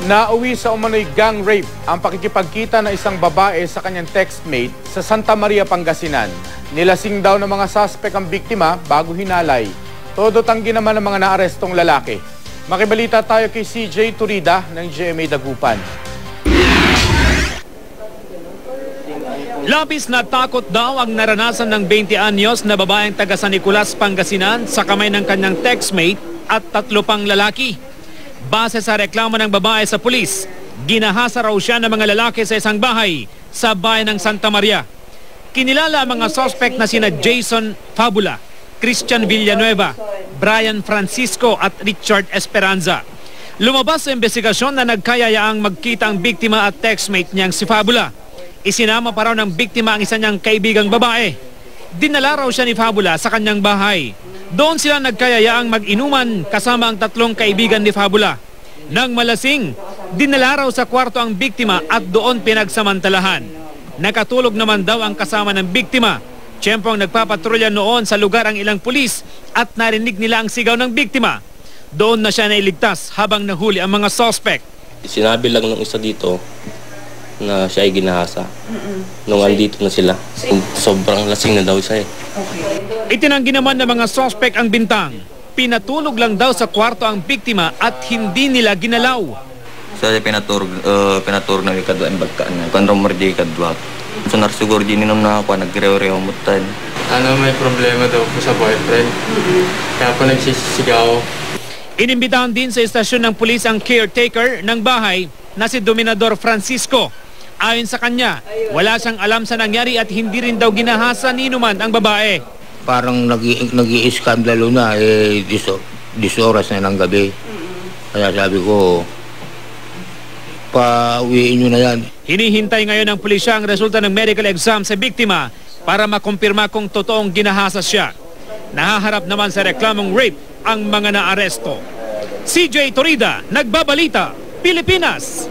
Nauwi sa umano'y gang rape ang pakikipagkita ng isang babae sa kanyang textmate sa Santa Maria, Pangasinan. Nilasing daw ng mga suspect ang biktima bago hinalay. Todo tanggi naman ng mga naarestong lalaki. Makibalita tayo kay CJ Turida ng GMA Dagupan. Labis na takot daw ang naranasan ng 20 anyos na babaeng taga San Nicolas, Pangasinan sa kamay ng kanyang textmate at 3 pang lalaki. Base sa reklamo ng babae sa pulis, ginahasa raw siya ng mga lalaki sa isang bahay sa bayan ng Santa Maria. Kinilala ang mga suspect na sina Jason Fabula, Christian Villanueva, Brian Francisco at Richard Esperanza. Lumabas sa investigasyon na nagkayayaang magkita ang biktima at textmate niyang si Fabula. Isinama pa raw ng biktima ang isa niyang kaibigang babae. Dinala raw siya ni Fabula sa kanyang bahay. Doon sila nagkayayaang mag-inuman kasama ang 3 kaibigan ni Fabula. Nang malasing, dinala raw sa kwarto ang biktima at doon pinagsamantalahan. Nakatulog naman daw ang kasama ng biktima. Tiyempong nagpapatrolya noon sa lugar ang ilang pulis at narinig nila ang sigaw ng biktima. Doon na siya nailigtas habang nahuli ang mga suspect. Sinabi lang ng isa dito na siya ay ginahasa. Nung andito na sila, sobrang lasing na daw siya eh. Itinanggi naman ng mga suspect ang bintang. Pinatulog lang daw sa kwarto ang biktima at hindi nila ginalaw. Saya pinaturog na ikadwa ang bagkaan na. Kung rumardi ikadwa. So narsiguro din ninom na ako, nagrew-rew mutan. May problema daw po sa boyfriend. Kaya po nagsisigaw. Inimbitahan din sa istasyon ng pulis ang caretaker ng bahay na si Dominador Francisco. Ayon sa kanya, wala siyang alam sa nangyari at hindi rin daw ginahasa ni Numan ang babae. Parang nag-i-iskandalo na, 10 oras na ng gabi. Kaya sabi ko, pauwiin nyo na yan. Hinihintay ngayon ng pulisya ang resulta ng medical exam sa biktima para makumpirma kung totoong ginahasa siya. Nahaharap naman sa reklamong rape ang mga naaresto. CJ Turida, Nagbabalita, Pilipinas.